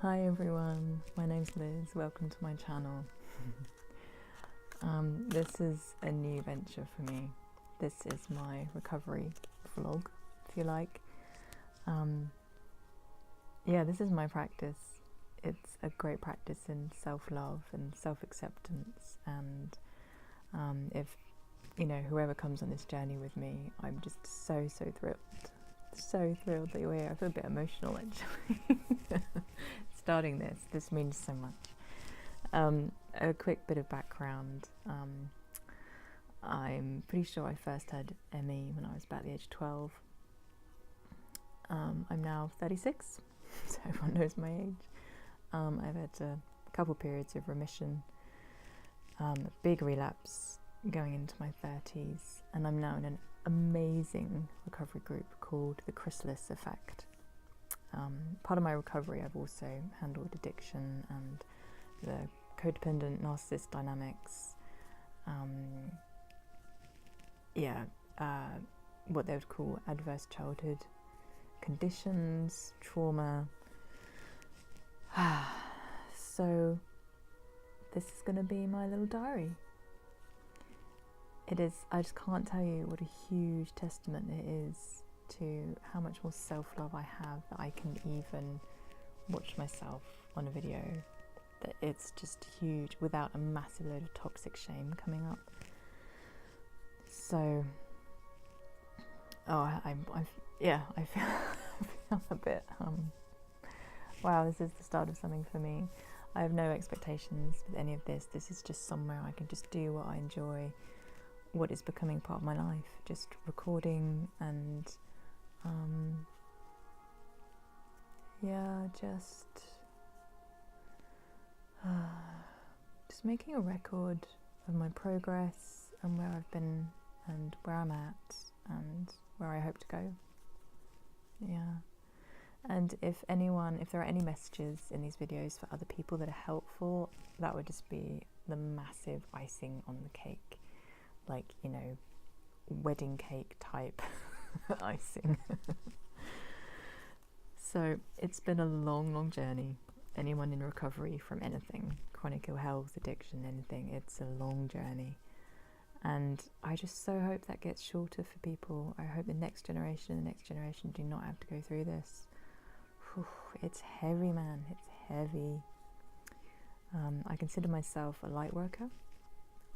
Hi everyone, my name's Liz, welcome to my channel. This is a new venture for me. This is my recovery vlog, if you like. Yeah, this is my practice. It's a great practice in self-love and self-acceptance, and if, you know, whoever comes on this journey with me, I'm just so thrilled. So thrilled that you're here. I feel a bit emotional actually. Starting this means so much. A quick bit of background. I'm pretty sure I first had ME when I was about the age of 12. I'm now 36, so everyone knows my age. I've had a couple periods of remission, a big relapse going into my 30s, and I'm now in an amazing recovery group called the Chrysalis Effect. Part of my recovery, I've also handled addiction and the codependent narcissist dynamics, what they would call adverse childhood conditions, trauma. So this is going to be my little diary. It is, I just can't tell you what a huge testament it is to how much more self-love I have that I can even watch myself on a video. That it's just huge without a massive load of toxic shame coming up. So, I feel a bit, wow, this is the start of something for me. I have no expectations with any of this. This is just somewhere I can just do what I enjoy, what is becoming part of my life, just recording and just making a record of my progress and where I've been and where I'm at and where I hope to go. And if there are any messages in these videos for other people that are helpful, that would just be the massive icing on the cake. Like, you know, wedding cake type icing. So it's been a long journey. Anyone in recovery from anything, chronic ill health, addiction, anything, it's a long journey. And I just so hope that gets shorter for people. I hope the next generation do not have to go through this. Whew, it's heavy, man, it's heavy. I consider myself a light worker.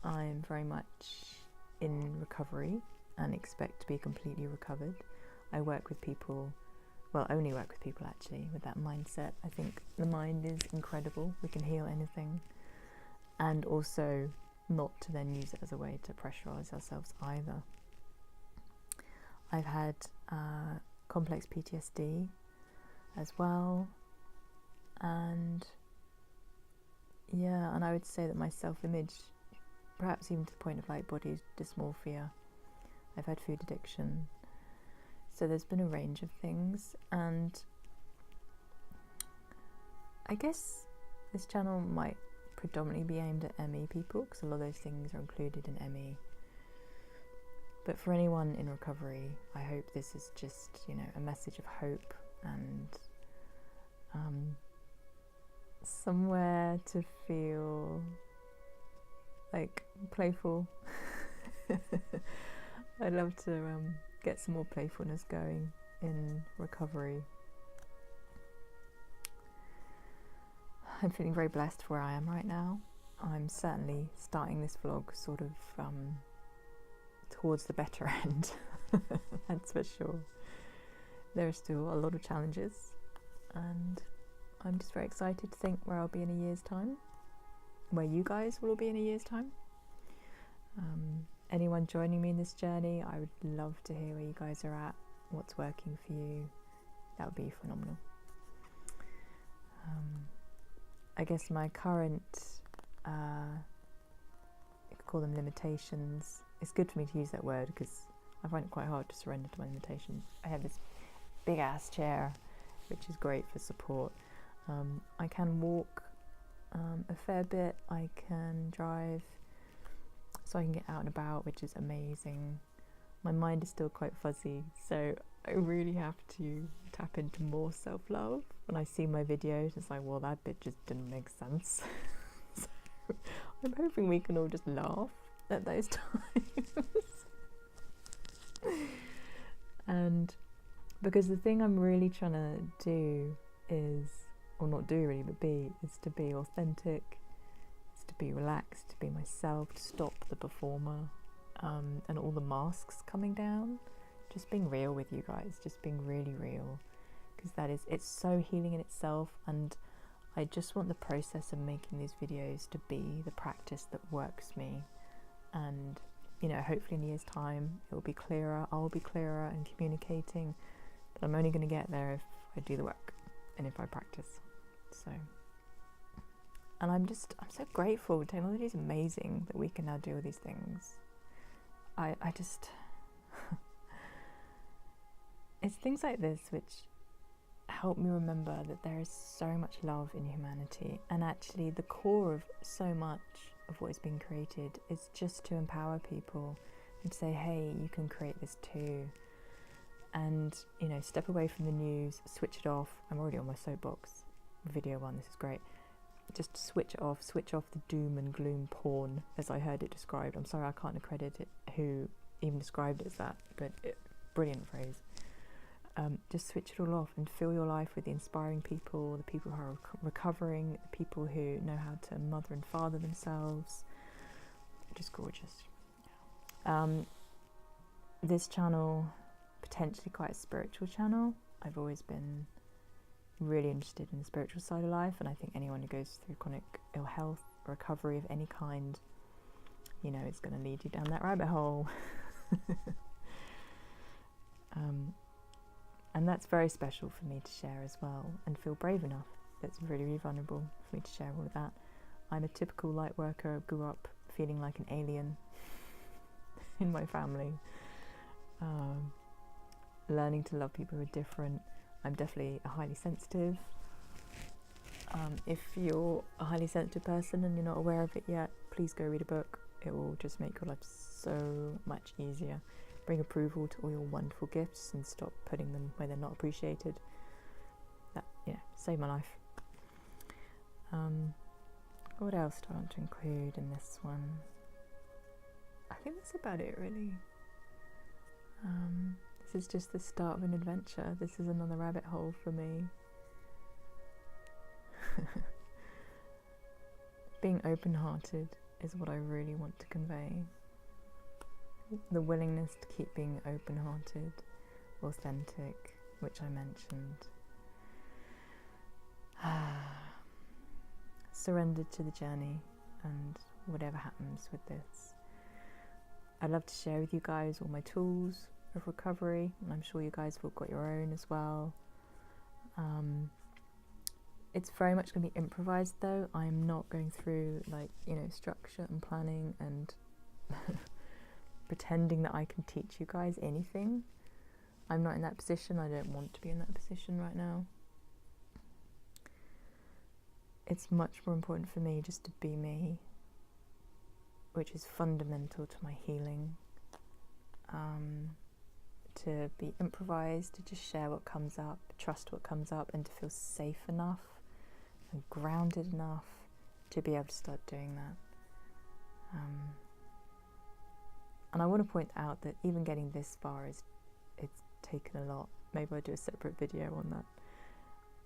I'm very much in recovery and expect to be completely recovered. I work with people, well, only work with people actually, with that mindset. I think the mind is incredible. We can heal anything. And also not to then use it as a way to pressurize ourselves either. I've had complex PTSD as well. And I would say that my self-image, perhaps even to the point of like body dysmorphia. I've had food addiction. So there's been a range of things, and I guess this channel might predominantly be aimed at ME people, because a lot of those things are included in ME. But for anyone in recovery, I hope this is just, you know, a message of hope and somewhere to feel like playful. I'd love to get some more playfulness going in recovery. I'm feeling very blessed where I am right now. I'm certainly starting this vlog sort of towards the better end, that's for sure. There are still a lot of challenges, and I'm just very excited to think where I'll be in a year's time, where you guys will all be in a year's time. Anyone joining me in this journey, I would love to hear where you guys are at, what's working for you. That would be phenomenal. I guess my current, you could call them limitations. It's good for me to use that word because I find it quite hard to surrender to my limitations. I have this big ass chair, which is great for support. I can walk a fair bit. I can drive, so I can get out and about, which is amazing. my mind is still quite fuzzy, so I really have to tap into more self-love. When I see my videos, it's like, well, that bit just didn't make sense. So I'm hoping we can all just laugh at those times. And because the thing I'm really trying to do is, or not do really, but be, is to be authentic, is to be relaxed, to be myself, to stop the performer, and all the masks coming down. Just being real with you guys, just being really real, because it's so healing in itself. And I just want the process of making these videos to be the practice that works me. And you know, hopefully in a year's time it will be clearer, I'll be clearer in communicating, but I'm only going to get there if I do the work and if I practice. So, and I'm so grateful. Technology is amazing that we can now do all these things. I just it's things like this which help me remember that there is so much love in humanity, and actually the core of so much of what is being created is just to empower people and to say, hey, you can create this too. And you know, step away from the news, switch it off. I'm already on my soapbox, video one, this is great. Just switch it off, switch off the doom and gloom porn as I heard it described. I'm sorry I can't accredit it who even described it as that, but brilliant phrase. Just switch it all off and fill your life with the inspiring people, the people who are recovering, the people who know how to mother and father themselves. Just gorgeous. This channel, potentially quite a spiritual channel. I've always been really interested in the spiritual side of life, and I think anyone who goes through chronic ill health, recovery of any kind, you know, it's going to lead you down that rabbit hole. And that's very special for me to share as well, and feel brave enough. It's really, really vulnerable for me to share all of that. I'm a typical light worker, grew up feeling like an alien in my family, learning to love people who are different. I'm definitely a highly sensitive. If you're a highly sensitive person and you're not aware of it yet, please go read a book. It will just make your life so much easier. Bring approval to all your wonderful gifts and stop putting them where they're not appreciated. That, yeah, saved my life. What else do I want to include in this one? I think that's about it, really. This is just the start of an adventure. This is another rabbit hole for me. Being open-hearted is what I really want to convey. The willingness to keep being open-hearted, authentic, which I mentioned. Surrendered to the journey and whatever happens with this. I'd love to share with you guys all my tools of recovery, and I'm sure you guys have all got your own as well. It's very much going to be improvised though. I'm not going through structure and planning and pretending that I can teach you guys anything. I'm not in that position. I don't want to be in that position right now. It's much more important for me just to be me, which is fundamental to my healing. To be improvised, to just share what comes up, trust what comes up, and to feel safe enough and grounded enough to be able to start doing that. And I want to point out that even getting this far it's taken a lot. Maybe I'll do a separate video on that.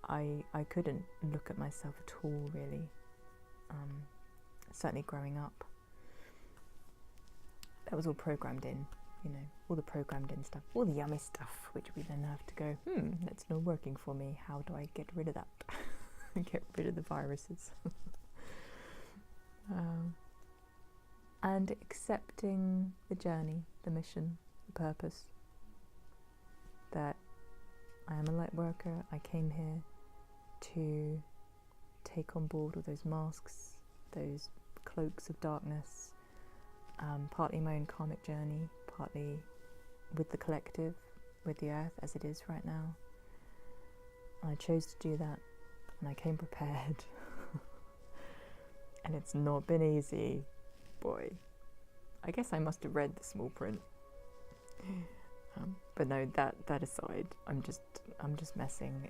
I couldn't look at myself at all, really. Certainly growing up. That was all programmed in, all the programmed in stuff, all the yummy stuff, which we then have to go, that's not working for me. How do I get rid of that? Get rid of the viruses. And accepting the journey, the mission, the purpose. That I am a light worker. I came here to take on board all those masks, those cloaks of darkness, partly my own karmic journey, partly with the collective, with the earth as it is right now. And I chose to do that, and I came prepared. And it's not been easy. Boy, I guess I must have read the small print. But no, that aside, I'm just messing.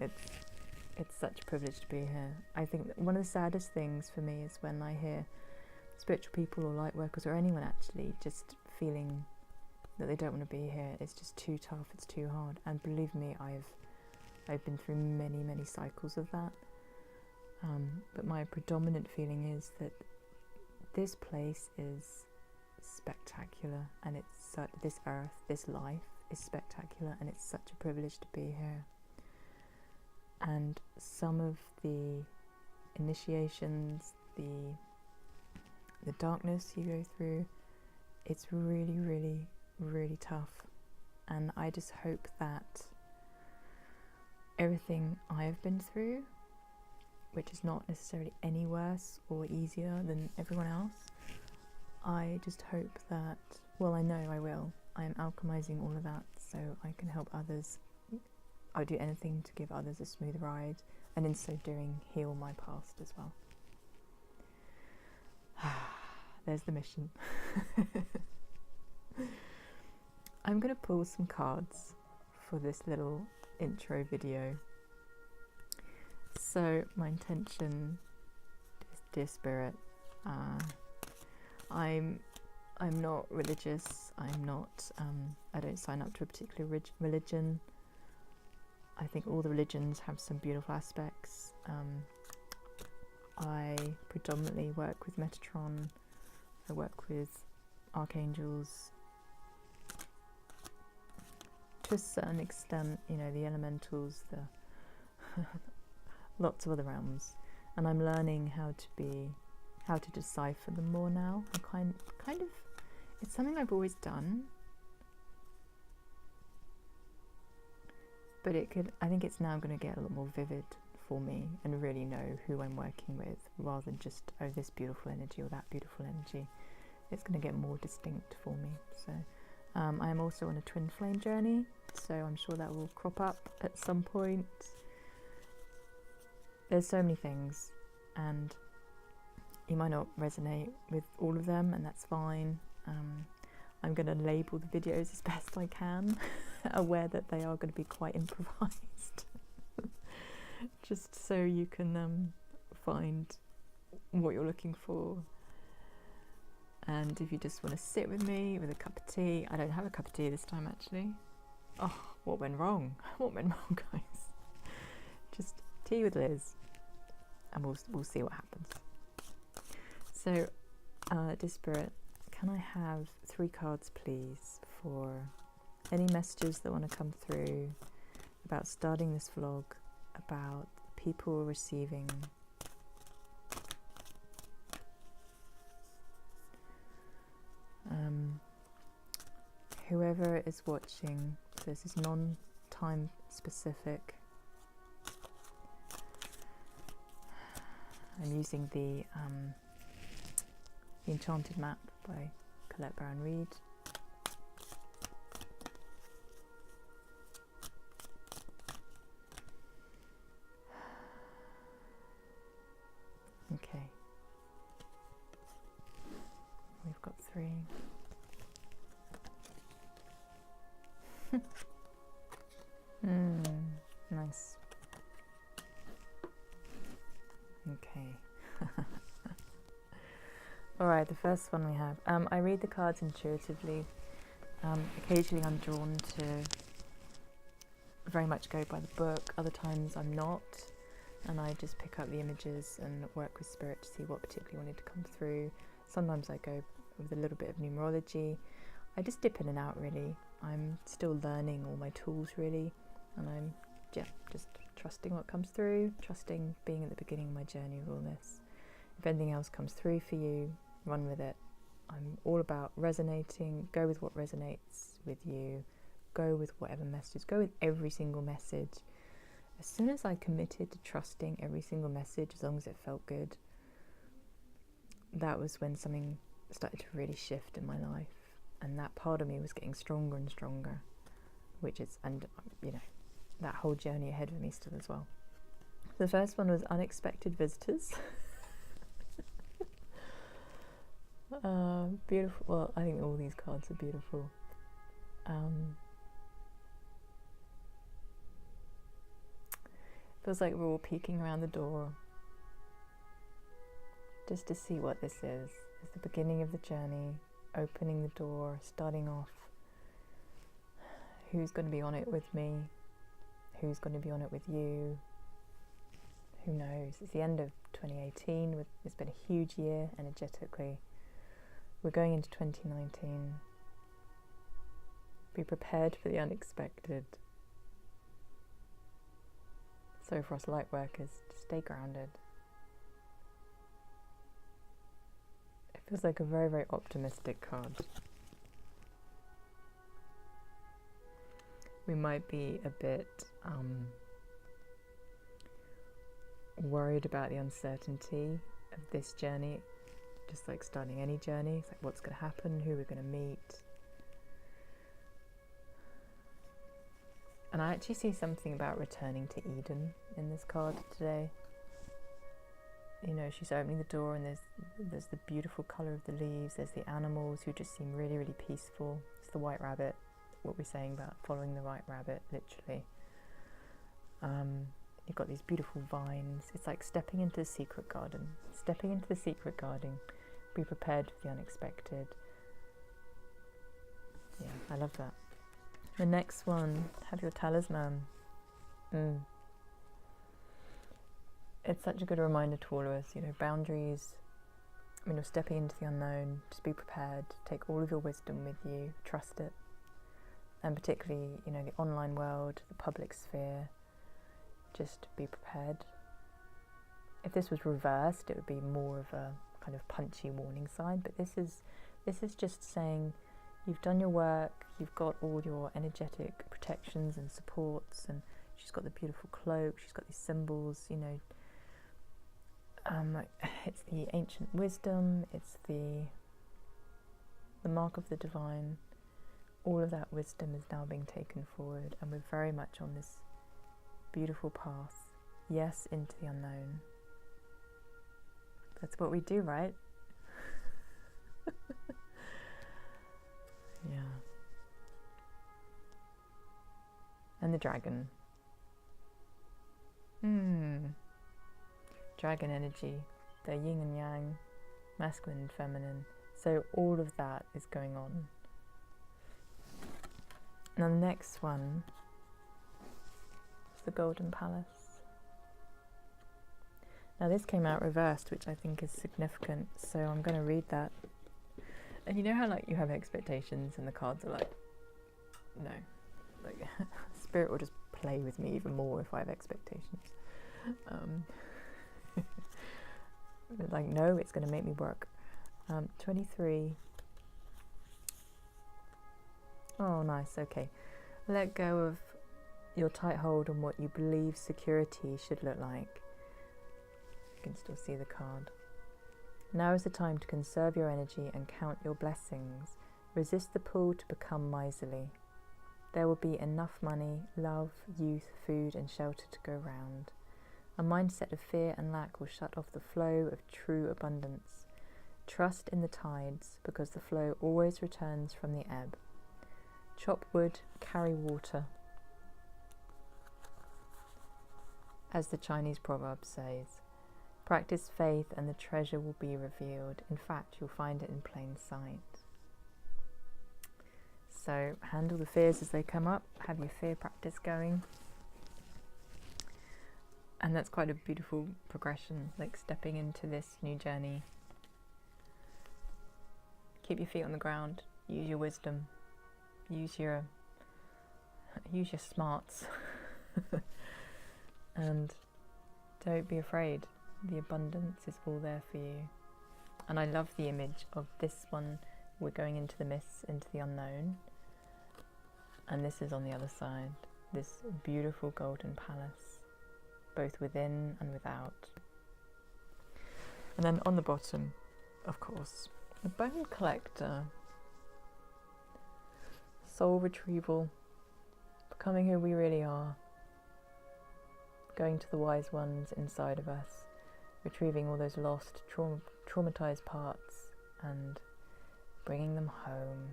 It's such a privilege to be here. I think that one of the saddest things for me is when I hear spiritual people or light workers or anyone actually just feeling that they don't want to be here. It's just too tough. It's too hard. And believe me, I've been through many cycles of that. But my predominant feeling is that this place is spectacular, and this earth, this life is spectacular, and it's such a privilege to be here. And some of the initiations, the darkness you go through, it's really tough. And I just hope that everything I have been through, which is not necessarily any worse or easier than everyone else, I just hope that, well, I know I will. I am alchemizing all of that so I can help others. I'll do anything to give others a smooth ride, and in so doing heal my past as well. There's the mission. I'm going to pull some cards for this little intro video. So my intention is, dear spirit, I'm not religious. I'm not. I don't sign up to a particular religion. I think all the religions have some beautiful aspects. I predominantly work with Metatron. I work with archangels. To a certain extent, you know, the elementals, the lots of other realms, and I'm learning how to decipher them more now. I'm kind of, it's something I've always done, but I think it's now going to get a lot more vivid for me and really know who I'm working with, rather than just, oh, this beautiful energy or that beautiful energy. It's going to get more distinct for me. So I am also on a twin flame journey, so I'm sure that will crop up at some point. There's so many things, and you might not resonate with all of them, and that's fine. I'm going to label the videos as best I can, aware that they are going to be quite improvised, just so you can find what you're looking for. And if you just want to sit with me with a cup of tea, I don't have a cup of tea this time actually. Oh, what went wrong? What went wrong, guys? Just tea with Liz, and we'll see what happens. So, dear spirit, can I have 3 cards, please, for any messages that want to come through about starting this vlog, about people receiving, whoever is watching. This is non-time specific. I'm using the Enchanted Map by Colette Brown-Reed. Okay, we've got 3. Nice. Okay. Alright, the first one we have. I read the cards intuitively. Occasionally I'm drawn to very much go by the book. Other times I'm not. And I just pick up the images and work with spirit to see what particularly wanted to come through. Sometimes I go with a little bit of numerology. I just dip in and out, really. I'm still learning all my tools, really. And I'm just trusting what comes through, trusting being at the beginning of my journey with all this. If anything else comes through for you, run with it. I'm all about resonating. Go with what resonates with you. Go with whatever message. Go with every single message. As soon as I committed to trusting every single message, as long as it felt good, that was when something started to really shift in my life. And that part of me was getting stronger and stronger, and you know, that whole journey ahead of me still as well. The first one was unexpected visitors. Beautiful. Well, I think all these cards are beautiful. Feels like we're all peeking around the door just to see what this is. It's the beginning of the journey, opening the door, starting off. Who's going to be on it with me? Who's going to be on it with you? Who knows? It's the end of 2018. It's been a huge year energetically. We're going into 2019. Be prepared for the unexpected. So for us light workers, just stay grounded. It feels like a very, very optimistic card. We might be a bit worried about the uncertainty of this journey, just like starting any journey. It's like, what's going to happen? Who we're going to meet? And I actually see something about returning to Eden in this card today. You know, she's opening the door and there's the beautiful colour of the leaves. There's the animals who just seem really, really peaceful. It's the white rabbit, what we're saying about following the white rabbit, literally. You've got these beautiful vines. It's like stepping into the secret garden. Stepping into the secret garden. Be prepared for the unexpected. Yeah, I love that. The next one, have your talisman. It's such a good reminder to all of us, you know, boundaries. I mean, you're stepping into the unknown. Just be prepared. Take all of your wisdom with you. Trust it. And particularly, you know, the online world, the public sphere. Just be prepared. If this was reversed, it would be more of a kind of punchy warning sign. But this is just saying you've done your work. You've got all your energetic protections and supports. And she's got the beautiful cloak. She's got these symbols. You know, it's the ancient wisdom. It's the mark of the divine. All of that wisdom is now being taken forward, and we're very much on this beautiful path, yes, into the unknown. That's what we do, right? Yeah. And the dragon. Dragon energy, the yin and yang, masculine and feminine. So all of that is going on. Now the next one is the Golden Palace. Now this came out reversed, which I think is significant, so I'm going to read that. And you know how like you have expectations and the cards are like, no, like Spirit will just play with me even more if I have expectations. Like, no, it's going to make me work. 23. Oh, nice, okay. Let go of your tight hold on what you believe security should look like. You can still see the card. Now is the time to conserve your energy and count your blessings. Resist the pull to become miserly. There will be enough money, love, youth, food and shelter to go round. A mindset of fear and lack will shut off the flow of true abundance. Trust in the tides, because the flow always returns from the ebb. Chop wood, carry water. As the Chinese proverb says, practice faith and the treasure will be revealed. In fact, you'll find it in plain sight. So handle the fears as they come up. Have your fear practice going. And that's quite a beautiful progression, like stepping into this new journey. Keep your feet on the ground. Use your wisdom. Use your smarts. And don't be afraid. The abundance is all there for you. And I love the image of this one. We're going into the mists, into the unknown. And this is on the other side. This beautiful golden palace, both within and without. And then on the bottom, of course, the bone collector. Soul retrieval, becoming who we really are. Going to the wise ones inside of us, retrieving all those lost, traumatized parts and bringing them home.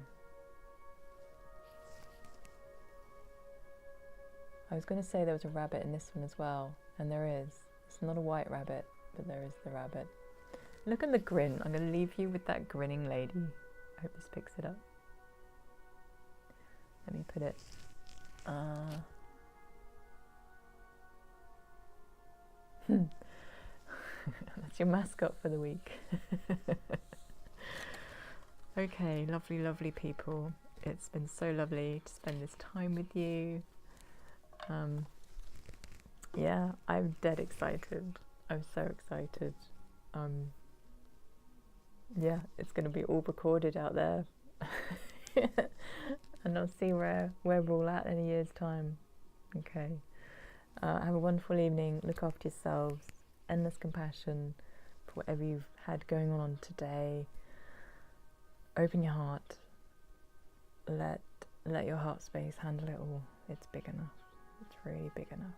I was going to say there was a rabbit in this one as well, and there is. It's not a white rabbit, but there is the rabbit. Look at the grin. I'm going to leave you with that grinning lady. I hope this picks it up. Let me put it. That's your mascot for the week. Okay, lovely, lovely people. It's been so lovely to spend this time with you. Yeah, I'm dead excited. I'm so excited. Yeah, it's going to be all recorded out there. And I'll see where we're all at in a year's time. Okay. Have a wonderful evening. Look after yourselves. Endless compassion for whatever you've had going on today. Open your heart. Let your heart space handle it all. It's big enough. It's really big enough.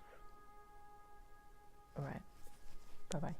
All right. Bye-bye.